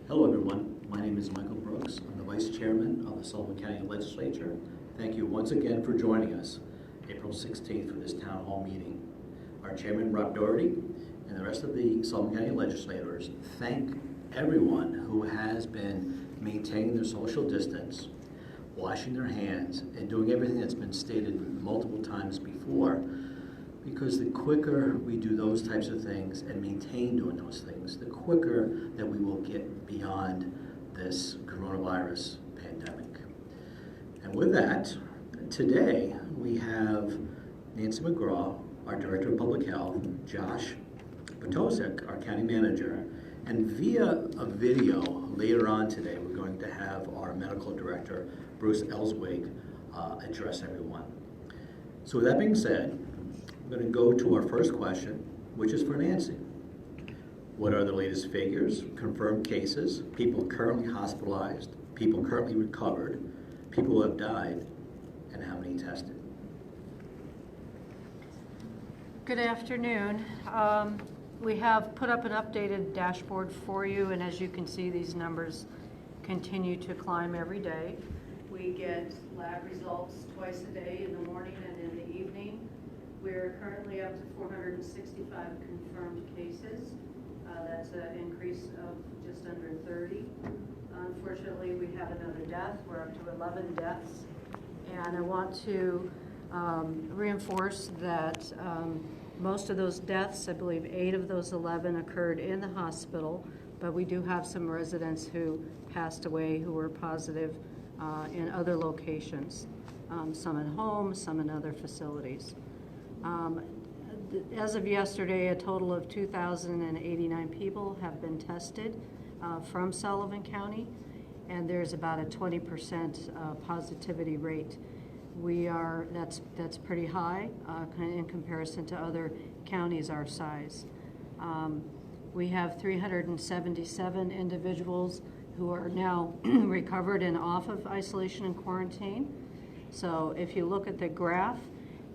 Hello everyone, my name is Michael Brooks. I'm the Vice Chairman of the Sullivan County Legislature. Thank you once again for joining us April 16th for this town hall meeting. Our Chairman, Rob Doherty, and the rest of the Sullivan County legislators thank everyone who has been maintaining their social distance, washing their hands, and doing everything that's been stated multiple times before, because the quicker we do those types of things and maintain doing those things, the quicker that we will get beyond this coronavirus pandemic. And with that, today we have Nancy McGraw, our Director of Public Health, Josh Potosek, our County Manager, and via a video later on today, we're going to have our Medical Director, Bruce Ellswig, address everyone. So with that being said, we're going to go to our first question, which is for Nancy. What are the latest figures, confirmed cases, people currently hospitalized, people currently recovered, people who have died, and how many tested? Good afternoon. We have put up an updated dashboard for you, and as you can see, these numbers continue to climb every day. We get lab results twice a day, in the morning and in the evening. We're currently up to 465 confirmed cases. That's an increase of just under 30. Unfortunately, we have another death. We're up to 11 deaths. And I want to reinforce that most of those deaths, I believe 8 of those 11 occurred in the hospital, but we do have some residents who passed away who were positive in other locations, some at home, some in other facilities. As of yesterday, a total of 2,089 people have been tested from Sullivan County, and there's about a 20% positivity rate. That's pretty high in comparison to other counties our size. We have 377 individuals who are now recovered and off of isolation and quarantine. So if you look at the graph,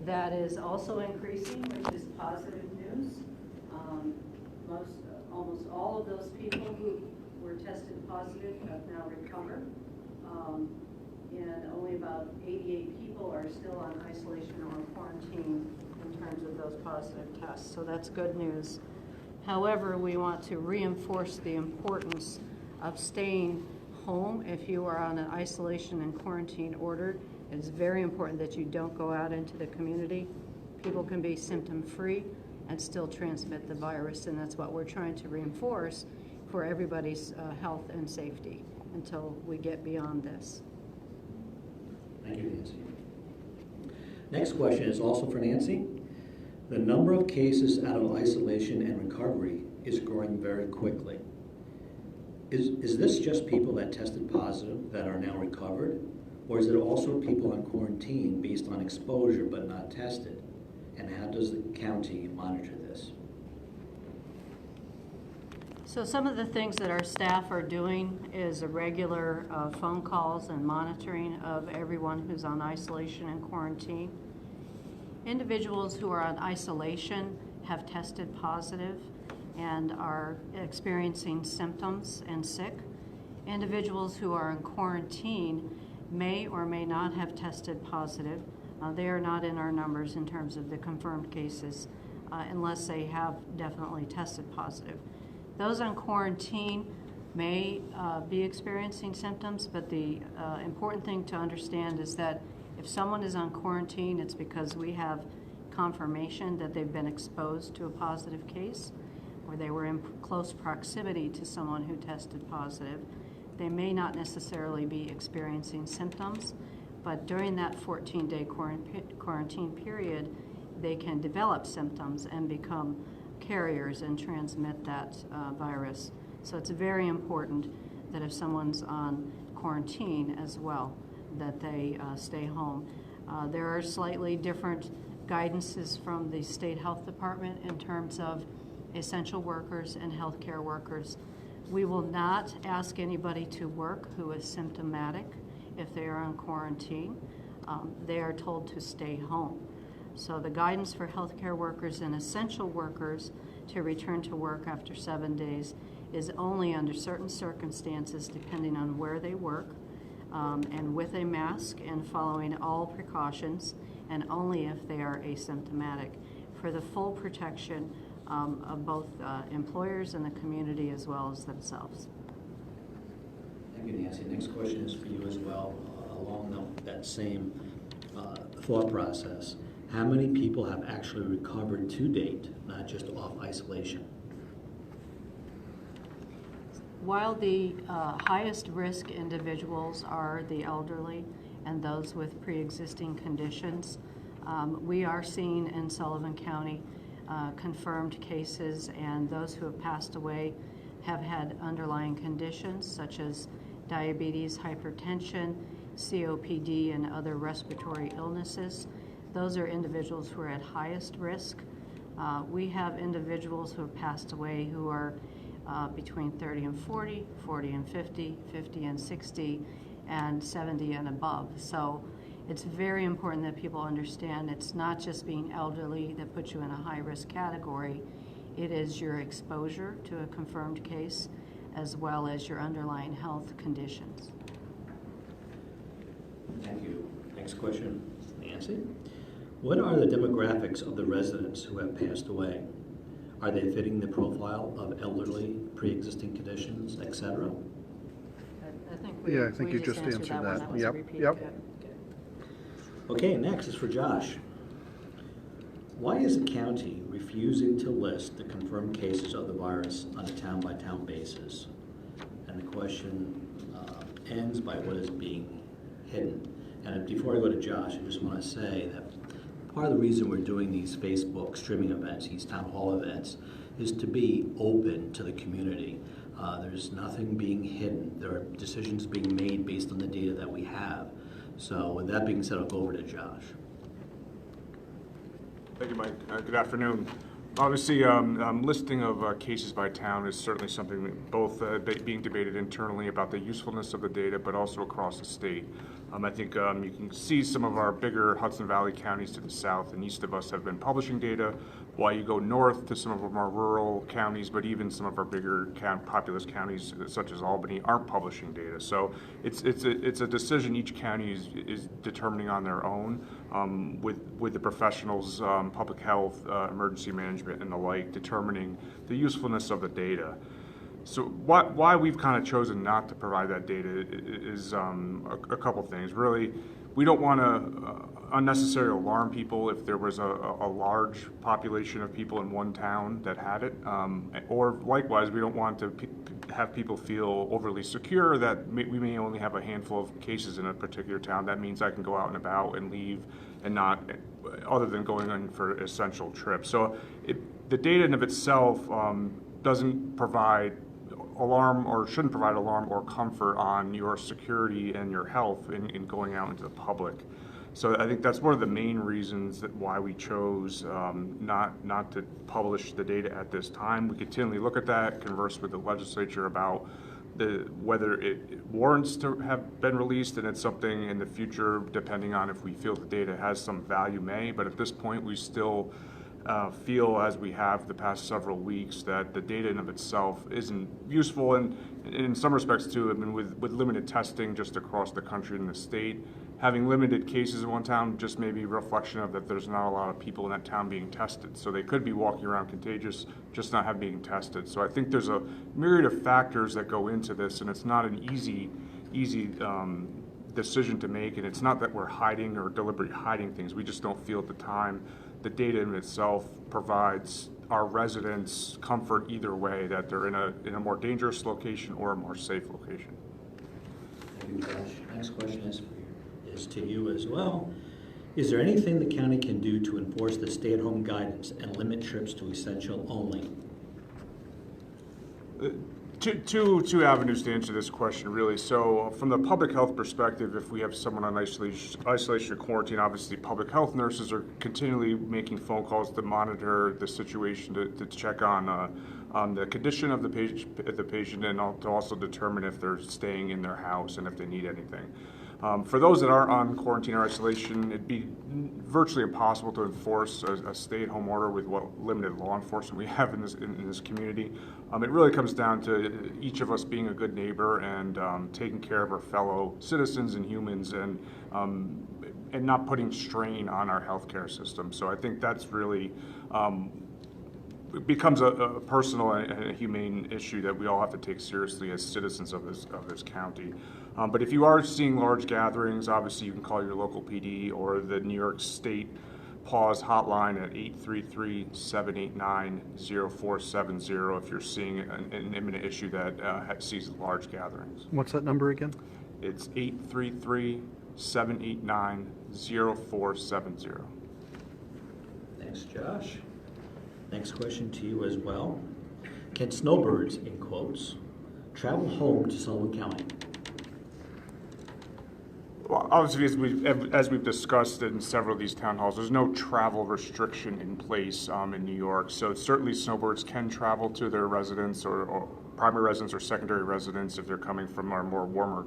that is also increasing, which is positive news. Almost all of those people who were tested positive have now recovered. And only about 88 people are still on isolation or quarantine in terms of those positive tests. So that's good news. However, we want to reinforce the importance of staying home if you are on an isolation and quarantine order. It's very important that you don't go out into the community. People can be symptom-free and still transmit the virus, and that's what we're trying to reinforce for everybody's health and safety until we get beyond this. Thank you, Nancy. Next question is also for Nancy. The number of cases out of isolation and recovery is growing very quickly. Is this just people that tested positive that are now recovered? Or is it also people on quarantine based on exposure but not tested? And how does the county monitor this? So some of the things that our staff are doing is a regular phone calls and monitoring of everyone who's on isolation and quarantine. Individuals who are on isolation have tested positive and are experiencing symptoms and sick. Individuals who are in quarantine may or may not have tested positive. They are not in our numbers in terms of the confirmed cases unless they have definitely tested positive. Those on quarantine may be experiencing symptoms, but the important thing to understand is that if someone is on quarantine, it's because we have confirmation that they've been exposed to a positive case or they were in close proximity to someone who tested positive. They may not necessarily be experiencing symptoms, but during that 14-day quarantine period, they can develop symptoms and become carriers and transmit that virus. So it's very important that if someone's on quarantine as well, that they stay home. There are slightly different guidances from the state health department in terms of essential workers and healthcare workers. We will not ask anybody to work who is symptomatic if they are on quarantine. They are told to stay home. So the guidance for healthcare workers and essential workers to return to work after 7 days is only under certain circumstances, depending on where they work, and with a mask and following all precautions, and only if they are asymptomatic, for the full protection of both employers and the community as well as themselves. Thank you, Nancy. Next question is for you as well, along that same thought process. How many people have actually recovered to date, not just off isolation? While the highest risk individuals are the elderly and those with pre-existing conditions, we are seeing in Sullivan County confirmed cases, and those who have passed away have had underlying conditions such as diabetes, hypertension, COPD, and other respiratory illnesses. Those are individuals who are at highest risk. We have individuals who have passed away who are between 30 and 40, 40 and 50, 50 and 60, and 70 and above. So it's very important that people understand it's not just being elderly that puts you in a high-risk category. It is your exposure to a confirmed case as well as your underlying health conditions. Thank you. Next question, Nancy. What are the demographics of the residents who have passed away? Are they fitting the profile of elderly, pre-existing conditions, etc.? I think I think you just answered that. Yep. Okay, next is for Josh. Why is the county refusing to list the confirmed cases of the virus on a town-by-town basis? And the question ends by what is being hidden. And before I go to Josh, I just want to say that part of the reason we're doing these Facebook streaming events, these town hall events, is to be open to the community. There's nothing being hidden. There are decisions being made based on the data that we have. So with that being said, I'll go over to Josh. Thank you, Mike. Good afternoon. Obviously, listing of cases by town is certainly something that both being debated internally about the usefulness of the data, but also across the state. I think you can see some of our bigger Hudson Valley counties to the south and east of us have been publishing data, while you go north to some of our more rural counties, but even some of our bigger populous counties, such as Albany, aren't publishing data. So it's a decision each county is determining on their own, with the professionals, public health, emergency management, and the like, determining the usefulness of the data. So why we've kind of chosen not to provide that data is a couple things. Really, we don't want to unnecessarily alarm people if there was a large population of people in one town that had it. Or likewise, we don't want to have people feel overly secure that we may only have a handful of cases in a particular town. That means I can go out and about and leave and not, other than going on for essential trips. So the data in of itself doesn't provide alarm, or shouldn't provide alarm or comfort on your security and your health in going out into the public. So I think that's one of the main reasons that why we chose not to publish the data at this time. We continually look at that, converse with the legislature about whether it warrants to have been released, and it's something in the future, depending on if we feel the data has some value, may. But at this point, we still feel, as we have the past several weeks, that the data in of itself isn't useful, and in some respects too. I mean, with limited testing just across the country and the state, having limited cases in one town just may be a reflection of that there's not a lot of people in that town being tested. So they could be walking around contagious, just not have being tested. So I think there's a myriad of factors that go into this, and it's not an easy decision to make, and it's not that we're hiding or deliberately hiding things. We just don't feel at the time the data in itself provides our residents comfort either way, that they're in a more dangerous location or a more safe location. Thank you, Josh. Next question is to you as well. Is there anything the county can do to enforce the stay-at-home guidance and limit trips to essential only? Two avenues to answer this question, really. So from the public health perspective, if we have someone on isolation or quarantine, obviously public health nurses are continually making phone calls to monitor the situation, to check on the condition of the patient, and to also determine if they're staying in their house and if they need anything. For those that are on quarantine or isolation, it'd be virtually impossible to enforce a stay-at-home order with what limited law enforcement we have in this community. It really comes down to each of us being a good neighbor and taking care of our fellow citizens and humans, and not putting strain on our healthcare system. So I think that's really it becomes a personal and a humane issue that we all have to take seriously as citizens of this county. But if you are seeing large gatherings, obviously you can call your local PD or the New York State Pause hotline at 833-789-0470 if you're seeing an imminent issue that sees large gatherings. What's that number again? It's 833-789-0470. Thanks, Josh. Next question to you as well. Can snowbirds, in quotes, travel home to Sullivan County? Well, obviously, as we've discussed in several of these town halls, there's no travel restriction in place in New York. So certainly snowbirds can travel to their residence or primary residence or secondary residence if they're coming from our more warmer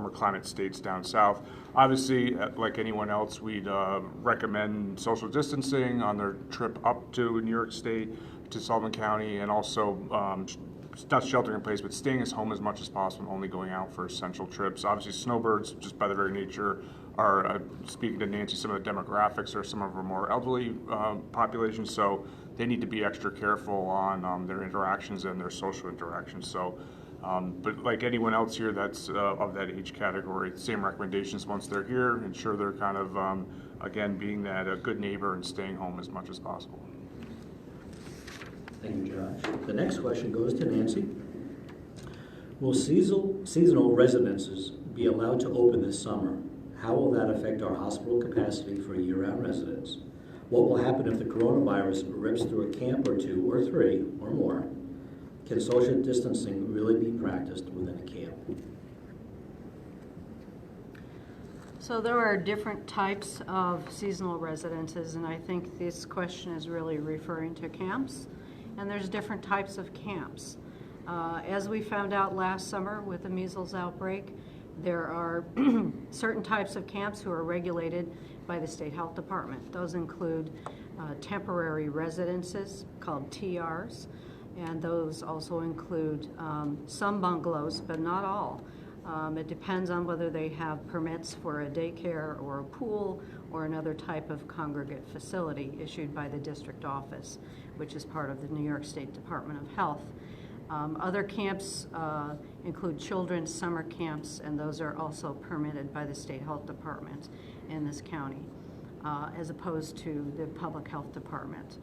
climate states down south. Obviously, like anyone else, we'd recommend social distancing on their trip up to New York State, to Sullivan County, and also not sheltering in place, but staying at home as much as possible and only going out for essential trips. Obviously, snowbirds, just by their very nature, are, speaking to Nancy, some of the demographics are some of our more elderly populations, so they need to be extra careful on their interactions and their social interactions. So, but like anyone else here that's of that age category, same recommendations once they're here, ensure they're kind of, again, being that a good neighbor and staying home as much as possible. Thank you, Josh. The next question goes to Nancy. Will seasonal residences be allowed to open this summer? How will that affect our hospital capacity for year-round residents? What will happen if the coronavirus rips through a camp or two or three or more? Can social distancing really be practiced within a camp? So there are different types of seasonal residences, and I think this question is really referring to camps. And there's different types of camps. As we found out last summer with the measles outbreak, there are certain types of camps who are regulated by the State Health Department. Those include temporary residences called TRs, and those also include some bungalows, but not all. It depends on whether they have permits for a daycare or a pool or another type of congregate facility issued by the district office, which is part of the New York State Department of Health. Other camps include children's summer camps, and those are also permitted by the State Health Department in this county, as opposed to the Public Health Department.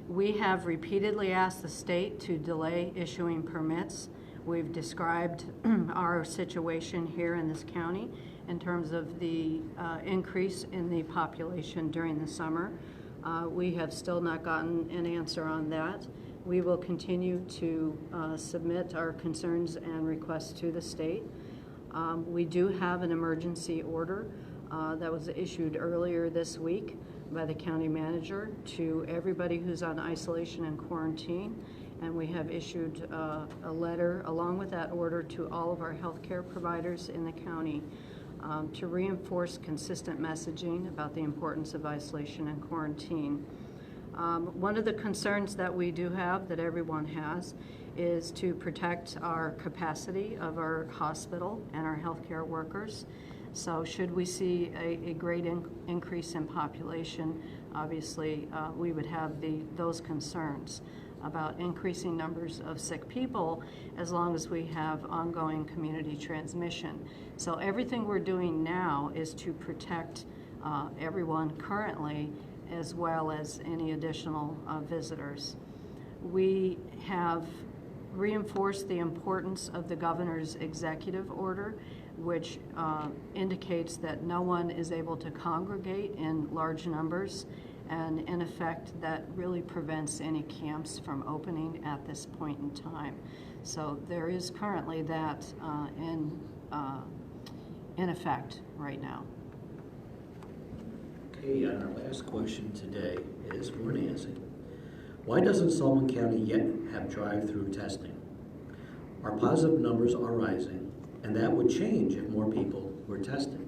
We have repeatedly asked the state to delay issuing permits. We've described our situation here in this county in terms of the increase in the population during the summer. We have still not gotten an answer on that. We will continue to submit our concerns and requests to the state. We do have an emergency order that was issued earlier this week by the county manager to everybody who's on isolation and quarantine. And we have issued a letter along with that order to all of our healthcare providers in the county to reinforce consistent messaging about the importance of isolation and quarantine. One of the concerns that we do have, that everyone has, is to protect our capacity of our hospital and our healthcare workers. So should we see a great increase in population, obviously we would have those concerns about increasing numbers of sick people as long as we have ongoing community transmission. So everything we're doing now is to protect everyone currently as well as any additional visitors. We have reinforced the importance of the governor's executive order, which indicates that no one is able to congregate in large numbers, and in effect that really prevents any camps from opening at this point in time. So there is currently that in effect right now. Okay, and our last question today is for Nancy. Why doesn't Sullivan County yet have drive-through testing? Our positive numbers are rising, And that would change if more people were tested.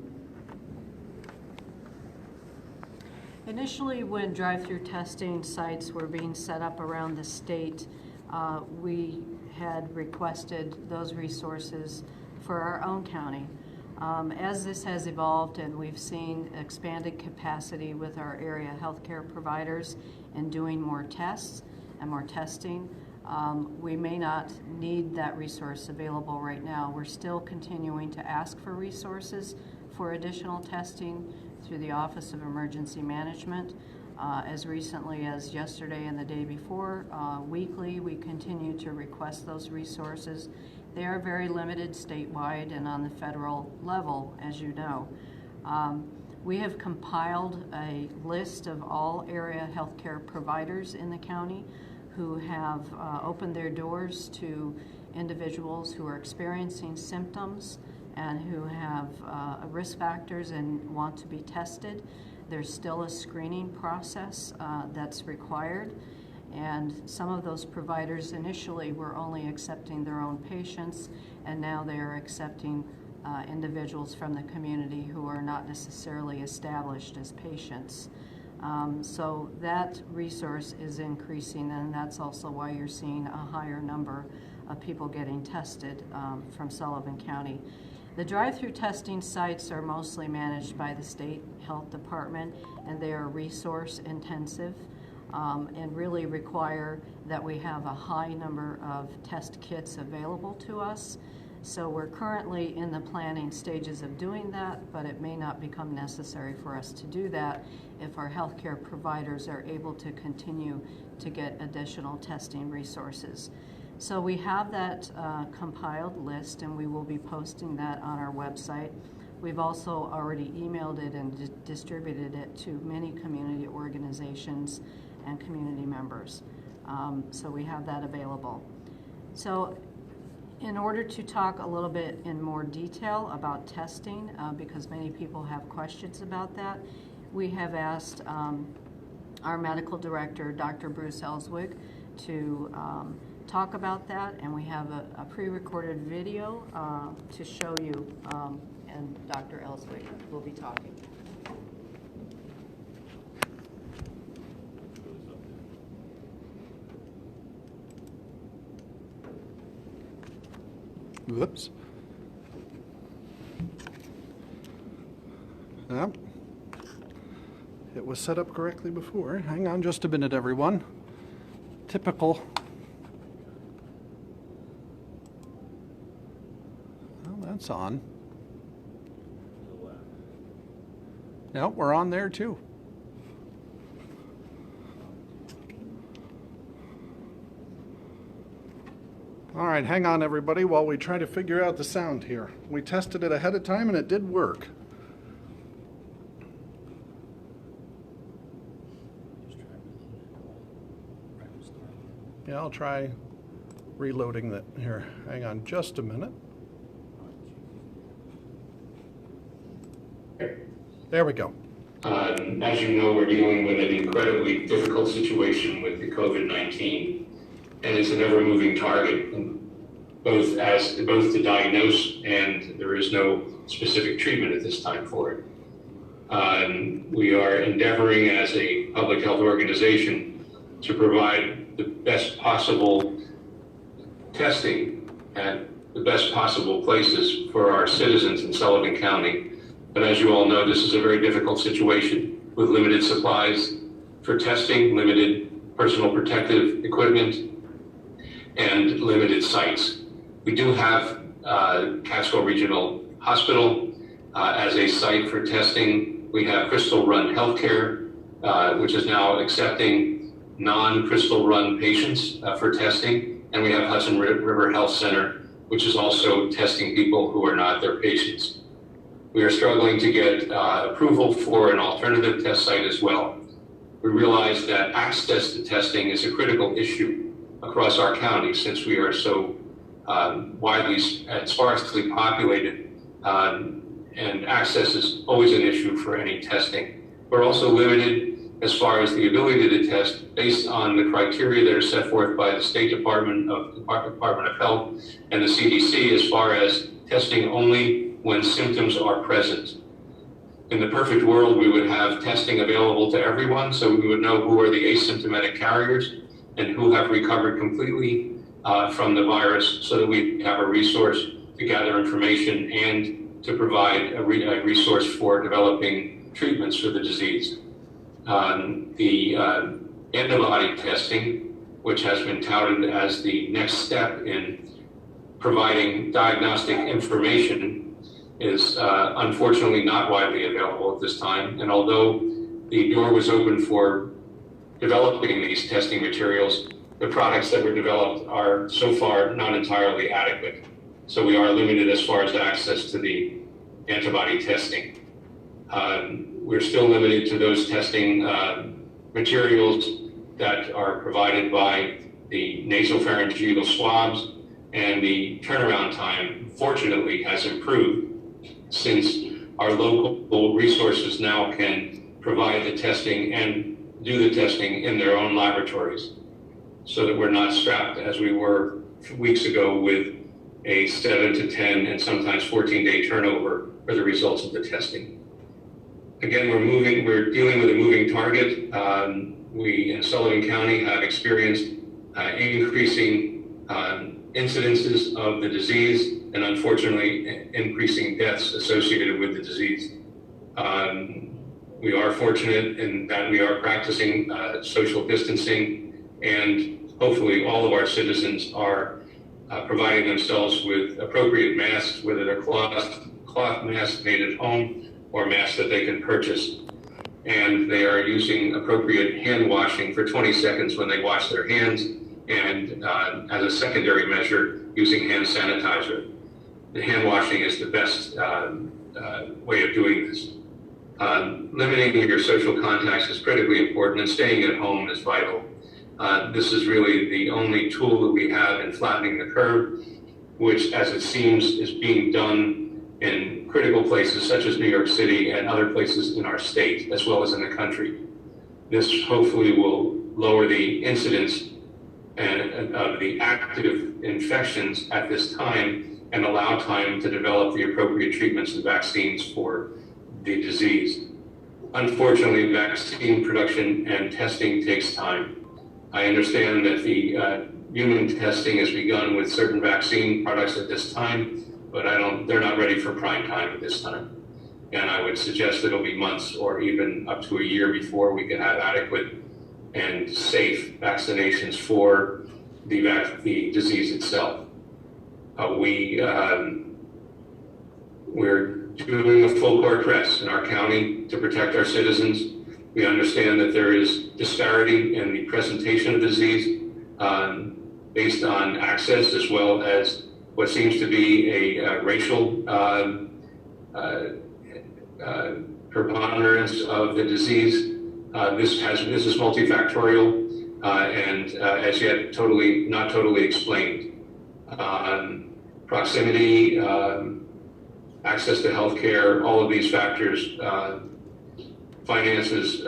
Initially, when drive-through testing sites were being set up around the state, we had requested those resources for our own county. As this has evolved and we've seen expanded capacity with our area healthcare providers in doing more tests and more testing, we may not need that resource available right now. We're still continuing to ask for resources for additional testing through the Office of Emergency Management. As recently as yesterday and the day before, weekly, we continue to request those resources. They are very limited statewide and on the federal level, as you know. We have compiled a list of all area healthcare providers in the county who have opened their doors to individuals who are experiencing symptoms and who have risk factors and want to be tested. There's still a screening process that's required, and some of those providers initially were only accepting their own patients, and now they are accepting individuals from the community who are not necessarily established as patients. So that resource is increasing, and that's also why you're seeing a higher number of people getting tested from Sullivan County. The drive-through testing sites are mostly managed by the state health department, and they are resource intensive and really require that we have a high number of test kits available to us. So we're currently in the planning stages of doing that, but it may not become necessary for us to do that if our healthcare providers are able to continue to get additional testing resources. So we have that compiled list, and we will be posting that on our website. We've also already emailed it and distributed it to many community organizations and community members. So we have that available. So in order to talk a little bit in more detail about testing, because many people have questions about that, we have asked our medical director, Dr. Bruce Ellswig, to talk about that, and we have a pre-recorded video to show you, and Dr. Ellswig will be talking. Whoops. Yep. It was set up correctly before. Hang on just a minute, everyone. Typical. Well, that's on. Yep, we're on there too. All right, hang on everybody while we try to figure out the sound here. We tested it ahead of time and it did work. Yeah, I'll try reloading that here. Hang on just a minute. There we go. As you know, we're dealing with an incredibly difficult situation with the COVID-19, and it's an ever-moving target, both to diagnose, and there is no specific treatment at this time for it. We are endeavoring as a public health organization to provide the best possible testing at the best possible places for our citizens in Sullivan County. But as you all know, this is a very difficult situation with limited supplies for testing, limited personal protective equipment, and limited sites. We do have Catskill Regional Hospital as a site for testing. We have Crystal Run Healthcare, which is now accepting non-Crystal Run patients for testing. And we have Hudson River Health Center, which is also testing people who are not their patients. We are struggling to get approval for an alternative test site as well. We realize that access to testing is a critical issue across our county since we are so widely and sparsely populated, and access is always an issue for any testing. We're also limited as far as the ability to test based on the criteria that are set forth by the State Department of Health and the CDC, as far as testing only when symptoms are present. In the perfect world, we would have testing available to everyone, so we would know who are the asymptomatic carriers and who have recovered completely from the virus, so that we have a resource to gather information and to provide a resource for developing treatments for the disease. The antibody testing, which has been touted as the next step in providing diagnostic information, is unfortunately not widely available at this time. And although the door was open for developing these testing materials, the products that were developed are so far not entirely adequate. So we are limited as far as access to the antibody testing. We're still limited to those testing materials that are provided by the nasopharyngeal swabs, and the turnaround time, fortunately, has improved since our local resources now can provide the testing and do the testing in their own laboratories, so that we're not strapped as we were weeks ago with a 7 to 10 and sometimes 14-day turnover for the results of the testing. Again, we're dealing with a moving target. We in Sullivan County have experienced increasing incidences of the disease, and unfortunately increasing deaths associated with the disease. We are fortunate in that we are practicing social distancing, and hopefully all of our citizens are providing themselves with appropriate masks, whether they're cloth masks made at home or masks that they can purchase. And they are using appropriate hand washing for 20 seconds when they wash their hands, and as a secondary measure, using hand sanitizer. The hand washing is the best way of doing this. Limiting your social contacts is critically important, and staying at home is vital. This is really the only tool that we have in flattening the curve, which, as it seems, is being done in critical places such as New York City and other places in our state, as well as in the country. This hopefully will lower the incidence of the active infections at this time, and allow time to develop the appropriate treatments and vaccines for the disease. Unfortunately, vaccine production and testing takes time. I understand that the human testing has begun with certain vaccine products at this time, but they're not ready for prime time at this time. And I would suggest that it'll be months or even up to a year before we can have adequate and safe vaccinations for the disease itself. We're doing a full court press in our county to protect our citizens. We understand that there is disparity in the presentation of disease based on access, as well as what seems to be a racial preponderance of the disease. This is multifactorial and as yet not totally explained. Proximity, access to healthcare, all of these factors, finances,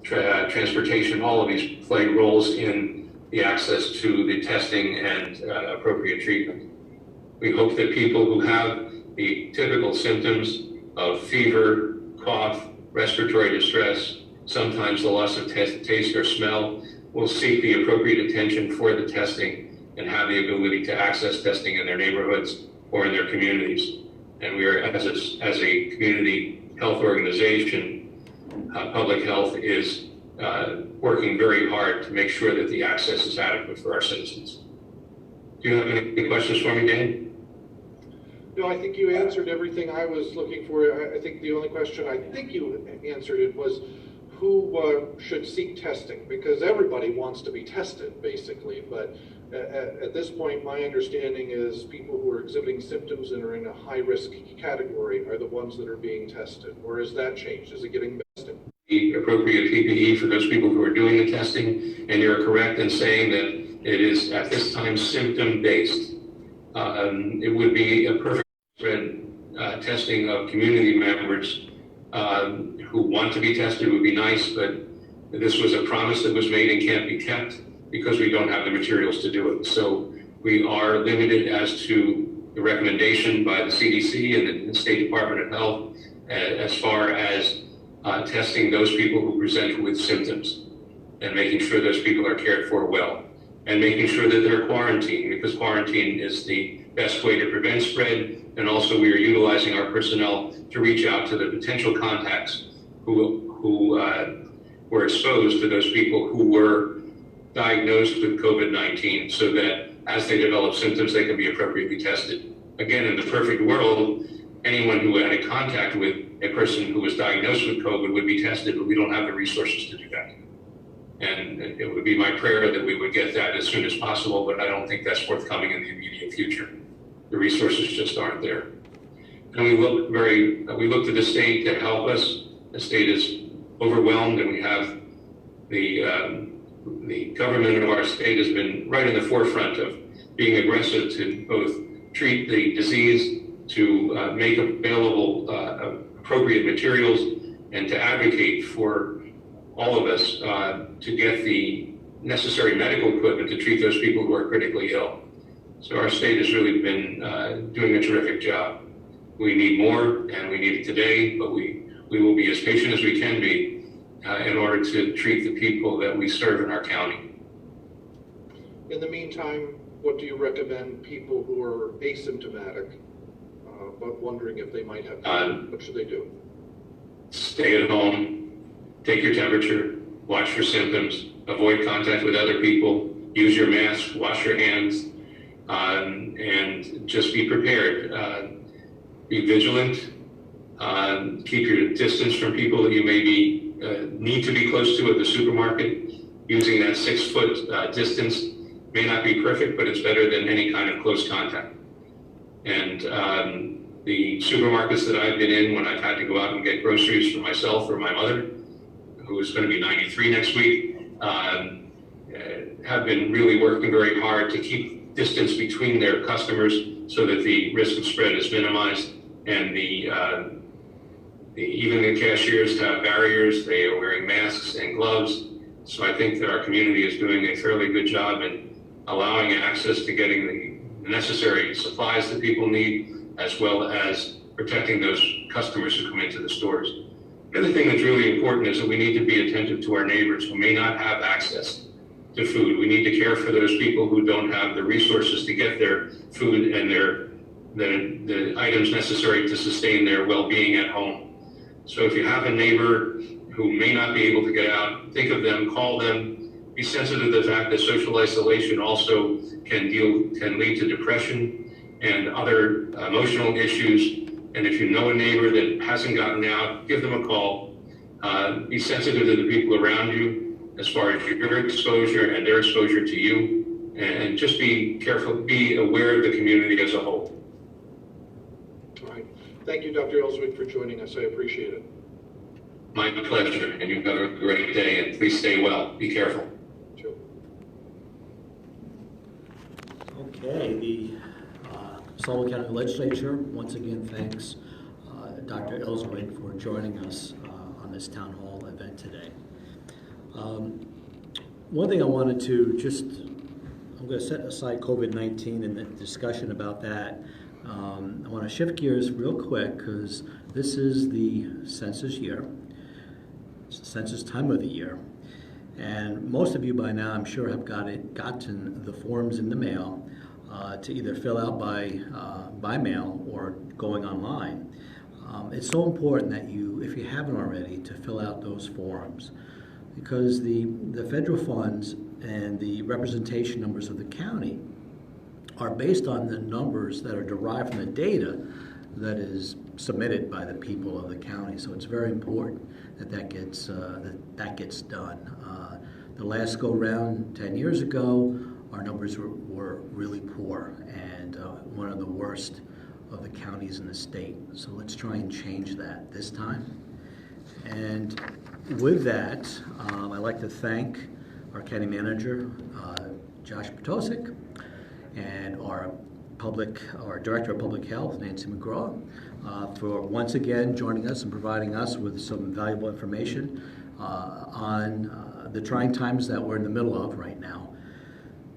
transportation, all of these play roles in the access to the testing and appropriate treatment. We hope that people who have the typical symptoms of fever, cough, respiratory distress, sometimes the loss of taste or smell, will seek the appropriate attention for the testing and have the ability to access testing in their neighborhoods or in their communities. And we are, as a community health organization, public health is working very hard to make sure that the access is adequate for our citizens. Do you have any questions for me, Dan? No, I think you answered everything I was looking for. I think the only question I think you answered it was who should seek testing, because everybody wants to be tested, basically. But at this point, my understanding is people who are exhibiting symptoms and are in a high-risk category are the ones that are being tested. Or has that changed? Is it getting tested? The appropriate PPE for those people who are doing the testing, and you're correct in saying that it is at this time symptom-based. It would be a perfect testing of community members who want to be tested would be nice, but This was a promise that was made and can't be kept because we don't have the materials to do it. So we are limited as to the recommendation by the CDC and the State Department of Health as far as testing those people who present with symptoms and making sure those people are cared for well, and making sure that they're quarantined, because quarantine is the best way to prevent spread. And also we are utilizing our personnel to reach out to the potential contacts who were exposed to those people who were diagnosed with COVID-19, so that as they develop symptoms, they can be appropriately tested. Again, in the perfect world, anyone who had a contact with a person who was diagnosed with COVID would be tested, but we don't have the resources to do that. And it would be my prayer that we would get that as soon as possible, but I don't think that's forthcoming in the immediate future. The resources just aren't there. And we look to the state to help us. The state is overwhelmed, and we have the government of our state has been right in the forefront of being aggressive to both treat the disease, to make available appropriate materials, and to advocate for all of us to get the necessary medical equipment to treat those people who are critically ill. So our state has really been doing a terrific job. We need more, and we need it today, but we will be as patient as we can be in order to treat the people that we serve in our county. In the meantime, what do you recommend people who are asymptomatic but wondering if they might have COVID? What should they do? Stay at home, take your temperature, watch for symptoms, avoid contact with other people, use your mask, wash your hands, and just be prepared. Be vigilant, keep your distance from people that you maybe need to be close to at the supermarket. Using that 6-foot distance may not be perfect, but it's better than any kind of close contact. And the supermarkets that I've been in when I've had to go out and get groceries for myself or my mother, who is going to be 93 next week, have been really working very hard to keep distance between their customers so that the risk of spread is minimized. And even the cashiers have barriers. They are wearing masks and gloves. So I think that our community is doing a fairly good job in allowing access to getting the necessary supplies that people need, as well as protecting those customers who come into the stores. The other thing that's really important is that we need to be attentive to our neighbors who may not have access to food. We need to care for those people who don't have the resources to get their food and the items necessary to sustain their well-being at home. So if you have a neighbor who may not be able to get out, think of them, call them, be sensitive to the fact that social isolation also can lead to depression and other emotional issues. And if you know a neighbor that hasn't gotten out, give them a call. Be sensitive to the people around you as far as your exposure and their exposure to you, and just be careful, be aware of the community as a whole. All right. Thank you, Dr. Ellswick, for joining us. I appreciate it. My pleasure, and you have a great day, and please stay well. Be careful. Sure. Okay, the Sullivan County Legislature once again thanks Dr. Ellswick for joining us on this town hall event today. One thing I wanted to I'm going to set aside COVID-19 and the discussion about that. I want to shift gears real quick because this is the census year. It's the census time of the year. And most of you by now, I'm sure, have gotten the forms in the mail to either fill out by mail or going online. It's so important that if you haven't already, to fill out those forms, because the federal funds and the representation numbers of the county are based on the numbers that are derived from the data that is submitted by the people of the county. So it's very important that gets done. The last go round 10 years ago, our numbers were really poor and one of the worst of the counties in the state. So let's try and change that this time. And with that, I'd like to thank our county manager, Josh Potosik, and our Director of Public Health, Nancy McGraw, for once again joining us and providing us with some valuable information on the trying times that we're in the middle of right now.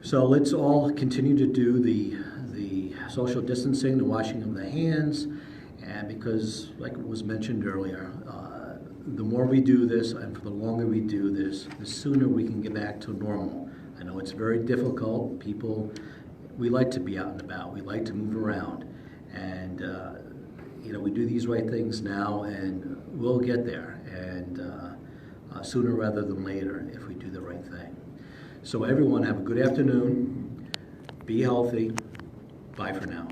So let's all continue to do the social distancing, the washing of the hands, and because, like was mentioned earlier, the more we do this and for the longer we do this, the sooner we can get back to normal. I know it's very difficult. People, we like to be out and about. We like to move around. And, we do these right things now, and we'll get there. And sooner rather than later if we do the right thing. So everyone, have a good afternoon. Be healthy. Bye for now.